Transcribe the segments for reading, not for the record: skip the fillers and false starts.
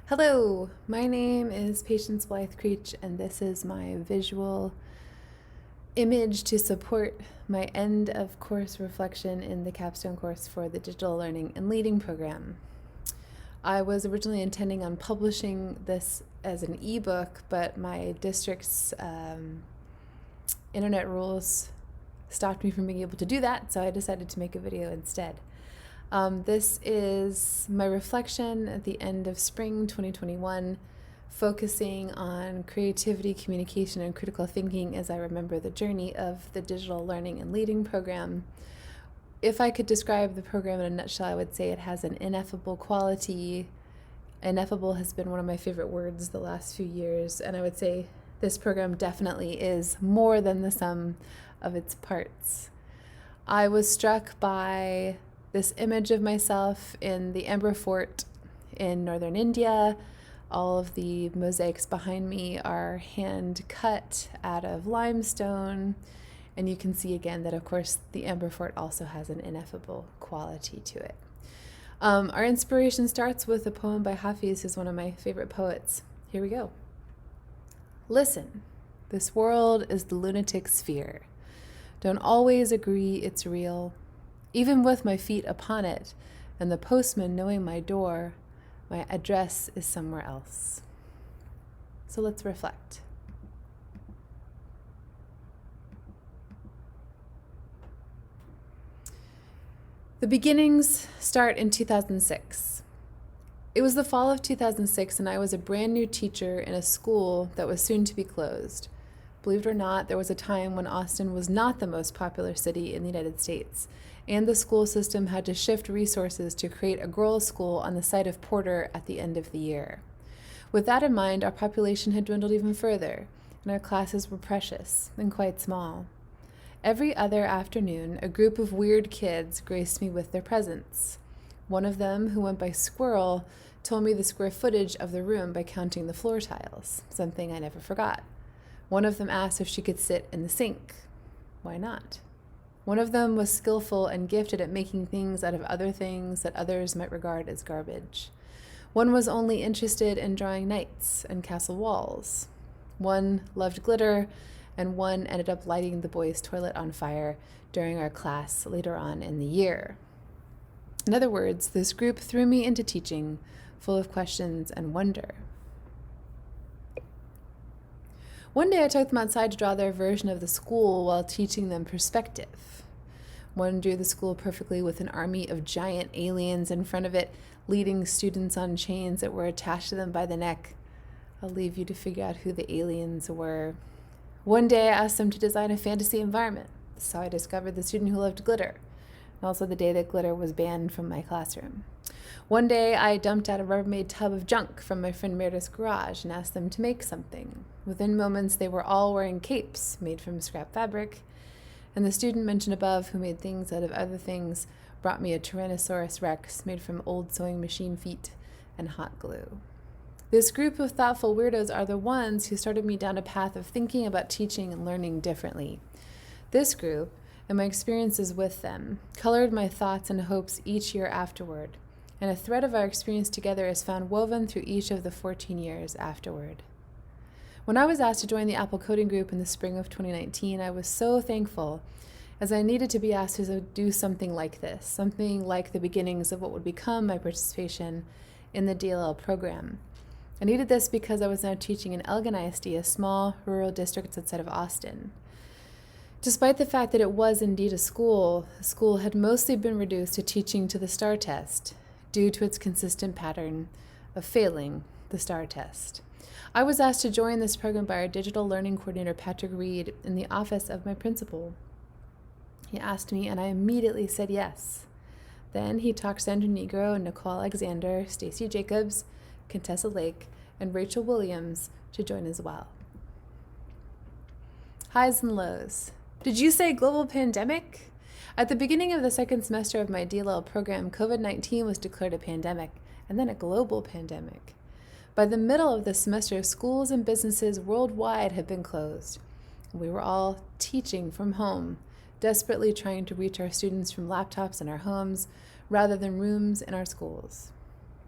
Hello, my name is Patience Blythe Creech, and this is my visual image to support my end of course reflection in the capstone course for the Digital Learning and Leading program. I was originally intending on publishing this as an ebook, but my district's internet rules stopped me from being able to do that, so I decided to make a video instead. This is my reflection at the end of spring 2021, focusing on creativity, communication, and critical thinking as I remember the journey of the Digital Learning and Leading program. If I could describe the program in a nutshell, I would say it has an ineffable quality. Ineffable has been one of my favorite words the last few years, and I would say this program definitely is more than the sum of its parts. I was struck by this image of myself in the Amber Fort in northern India. All of the mosaics behind me are hand cut out of limestone. And you can see again that, of course, the Amber Fort also has an ineffable quality to it. Our inspiration starts with a poem by Hafiz, who's one of my favorite poets. Here we go. Listen, this world is the lunatic sphere. Don't always agree it's real. Even with my feet upon it, and the postman knowing my door, my address is somewhere else. So let's reflect. The beginnings start in 2006. It was the fall of 2006, and I was a brand new teacher in a school that was soon to be closed. Believe it or not, there was a time when Austin was not the most popular city in the United States, and the school system had to shift resources to create a girls' school on the site of Porter at the end of the year. With that in mind, our population had dwindled even further, and our classes were precious and quite small. Every other afternoon, a group of weird kids graced me with their presence. One of them, who went by Squirrel, told me the square footage of the room by counting the floor tiles, something I never forgot. One of them asked if she could sit in the sink. Why not? One of them was skillful and gifted at making things out of other things that others might regard as garbage. One was only interested in drawing knights and castle walls. One loved glitter, and one ended up lighting the boys' toilet on fire during our class later on in the year. In other words, this group threw me into teaching, full of questions and wonder. One day I took them outside to draw their version of the school while teaching them perspective. One drew the school perfectly with an army of giant aliens in front of it, leading students on chains that were attached to them by the neck. I'll leave you to figure out who the aliens were. One day I asked them to design a fantasy environment. This is how I discovered the student who loved glitter, and also the day that glitter was banned from my classroom. One day I dumped out a Rubbermaid tub of junk from my friend Meredith's garage and asked them to make something. Within moments they were all wearing capes made from scrap fabric, and the student mentioned above, who made things out of other things, brought me a Tyrannosaurus Rex made from old sewing machine feet and hot glue. This group of thoughtful weirdos are the ones who started me down a path of thinking about teaching and learning differently. This group, and my experiences with them, colored my thoughts and hopes each year afterward, and a thread of our experience together is found woven through each of the 14 years afterward. When I was asked to join the Apple Coding Group in the spring of 2019, I was so thankful, as I needed to be asked to do something like this, something like the beginnings of what would become my participation in the DLL program. I needed this because I was now teaching in Elgin ISD, a small rural district outside of Austin. Despite the fact that it was indeed a school, the school had mostly been reduced to teaching to the STAR test, due to its consistent pattern of failing the STAR test. I was asked to join this program by our digital learning coordinator, Patrick Reed, in the office of my principal. He asked me, and I immediately said yes. Then he talked Sandra Negro and Nicole Alexander, Stacy Jacobs, Contessa Lake, and Rachel Williams to join as well. Highs and lows. Did you say global pandemic? At the beginning of the second semester of my DLL program, COVID-19 was declared a pandemic, and then a global pandemic. By the middle of the semester, schools and businesses worldwide had been closed. We were all teaching from home, desperately trying to reach our students from laptops in our homes rather than rooms in our schools.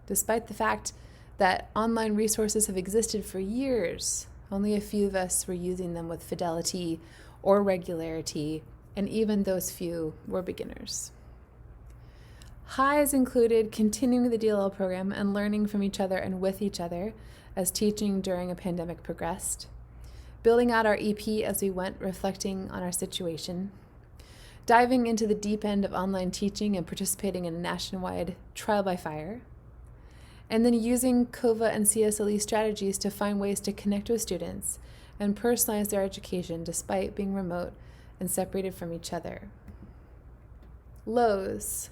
Despite the fact that online resources have existed for years. Only a few of us were using them with fidelity or regularity, and even those few were beginners. Highs included continuing the DLL program and learning from each other and with each other as teaching during a pandemic progressed, building out our EP as we went, reflecting on our situation, diving into the deep end of online teaching and participating in a nationwide trial by fire, and then using COVA and CSLE strategies to find ways to connect with students and personalize their education despite being remote and separated from each other. Lows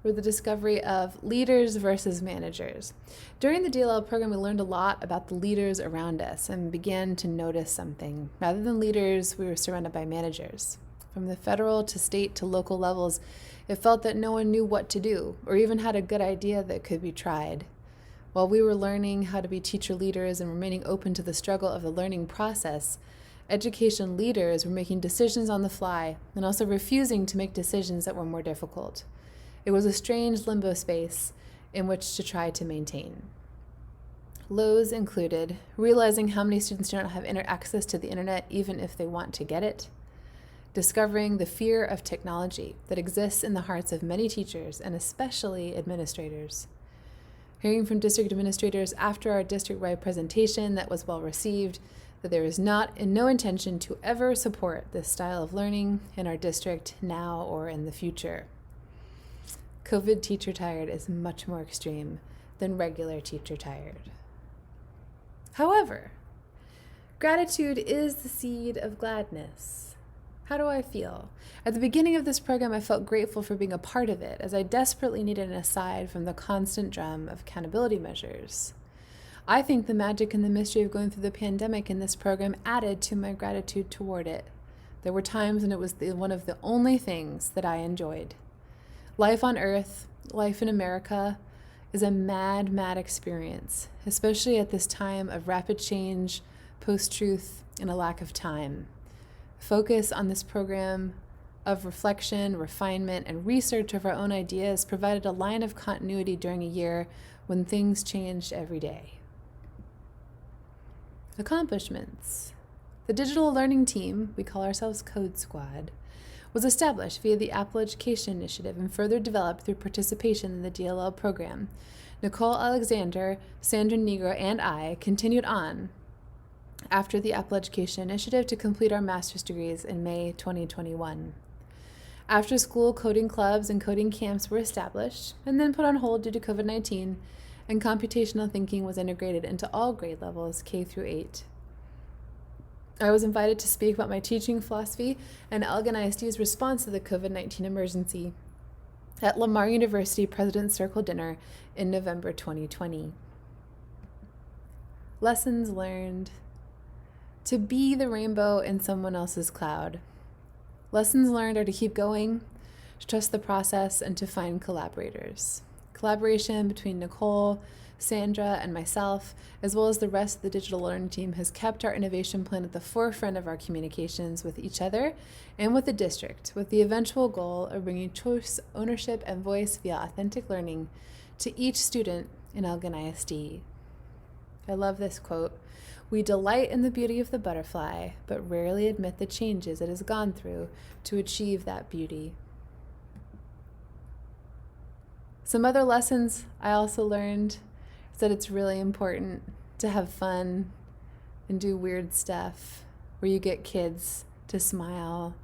were the discovery of leaders versus managers. During the DLL program, we learned a lot about the leaders around us and began to notice something. Rather than leaders, we were surrounded by managers. From the federal to state to local levels, it felt that no one knew what to do or even had a good idea that could be tried. While we were learning how to be teacher leaders and remaining open to the struggle of the learning process, education leaders were making decisions on the fly and also refusing to make decisions that were more difficult. It was a strange limbo space in which to try to maintain. Lows included realizing how many students do not have access to the internet even if they want to get it, discovering the fear of technology that exists in the hearts of many teachers and especially administrators, hearing from district administrators after our district-wide presentation that was well received that there is no intention to ever support this style of learning in our district now or in the future. COVID teacher tired is much more extreme than regular teacher tired. However, gratitude is the seed of gladness. How do I feel? At the beginning of this program, I felt grateful for being a part of it, as I desperately needed an aside from the constant drum of accountability measures. I think the magic and the mystery of going through the pandemic in this program added to my gratitude toward it. There were times when it was one of the only things that I enjoyed. Life on Earth, life in America, is a mad, mad experience, especially at this time of rapid change, post-truth, and a lack of time. Focus on this program of reflection, refinement, and research of our own ideas provided a line of continuity during a year when things changed every day. Accomplishments. The digital learning team, we call ourselves Code Squad, was established via the Apple Education Initiative and further developed through participation in the DLL program. Nicole Alexander, Sandra Negro, and I continued on after the Apple Education Initiative to complete our master's degrees in May 2021. After-school coding clubs and coding camps were established and then put on hold due to COVID-19, and computational thinking was integrated into all grade levels, K through 8. I was invited to speak about my teaching philosophy and Elgin ISD's response to the COVID-19 emergency at Lamar University President's Circle Dinner in November 2020. Lessons learned. To be the rainbow in someone else's cloud. Lessons learned are to keep going, to trust the process, and to find collaborators. Collaboration between Nicole, Sandra, and myself, as well as the rest of the digital learning team, has kept our innovation plan at the forefront of our communications with each other and with the district, with the eventual goal of bringing choice, ownership, and voice via authentic learning to each student in Elgin ISD. I love this quote. We delight in the beauty of the butterfly, but rarely admit the changes it has gone through to achieve that beauty. Some other lessons I also learned is that it's really important to have fun and do weird stuff where you get kids to smile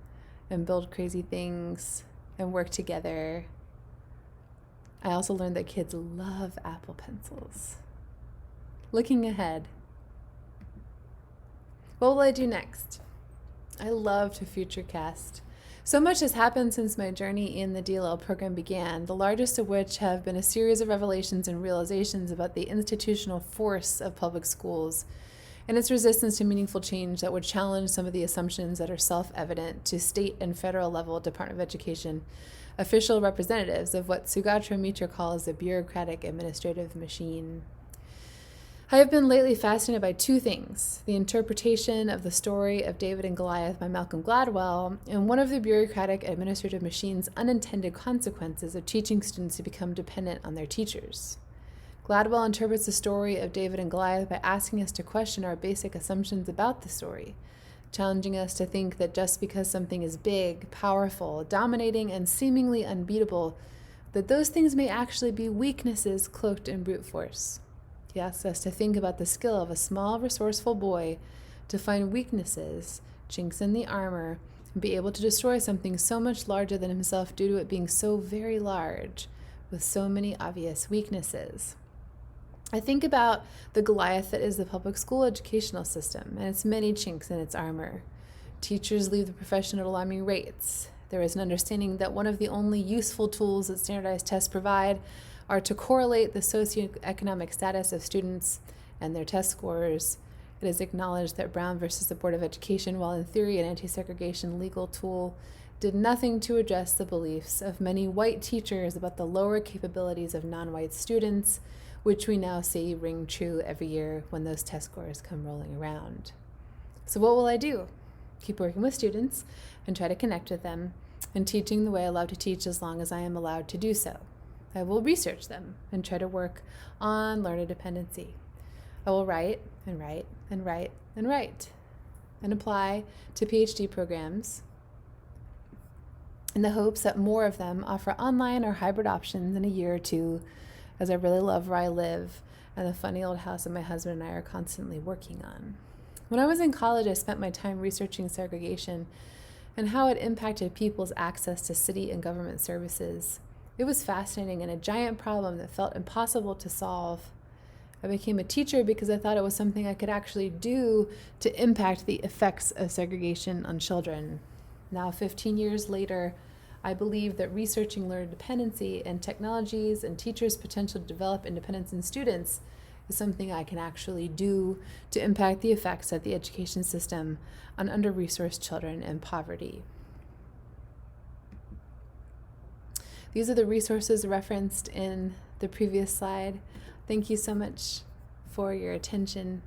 and build crazy things and work together. I also learned that kids love Apple pencils. Looking ahead. What will I do next? I love to futurecast. So much has happened since my journey in the DLL program began, the largest of which have been a series of revelations and realizations about the institutional force of public schools and its resistance to meaningful change that would challenge some of the assumptions that are self-evident to state and federal level Department of Education official representatives of what Sugatra Mitra calls the bureaucratic administrative machine. I have been lately fascinated by two things: the interpretation of the story of David and Goliath by Malcolm Gladwell, and one of the bureaucratic administrative machine's unintended consequences of teaching students to become dependent on their teachers. Gladwell interprets the story of David and Goliath by asking us to question our basic assumptions about the story, challenging us to think that just because something is big, powerful, dominating, and seemingly unbeatable, that those things may actually be weaknesses cloaked in brute force. He asks us to think about the skill of a small, resourceful boy to find weaknesses, chinks in the armor, and be able to destroy something so much larger than himself due to it being so very large, with so many obvious weaknesses. I think about the Goliath that is the public school educational system and its many chinks in its armor. Teachers leave the profession at alarming rates. There is an understanding that one of the only useful tools that standardized tests provide are to correlate the socioeconomic status of students and their test scores. It is acknowledged that Brown versus the Board of Education, while in theory an anti-segregation legal tool, did nothing to address the beliefs of many white teachers about the lower capabilities of non-white students, which we now see ring true every year when those test scores come rolling around. So what will I do? Keep working with students and try to connect with them, and teaching the way I love to teach as long as I am allowed to do so. I will research them and try to work on learner dependency. I will write and write and write and write and apply to PhD programs in the hopes that more of them offer online or hybrid options in a year or two, as I really love where I live and the funny old house that my husband and I are constantly working on. When I was in college, I spent my time researching segregation and how it impacted people's access to city and government services. It was fascinating and a giant problem that felt impossible to solve. I became a teacher because I thought it was something I could actually do to impact the effects of segregation on children. Now, 15 years later, I believe that researching learner dependency and technologies and teachers' potential to develop independence in students is something I can actually do to impact the effects of the education system on under-resourced children and poverty. These are the resources referenced in the previous slide. Thank you so much for your attention.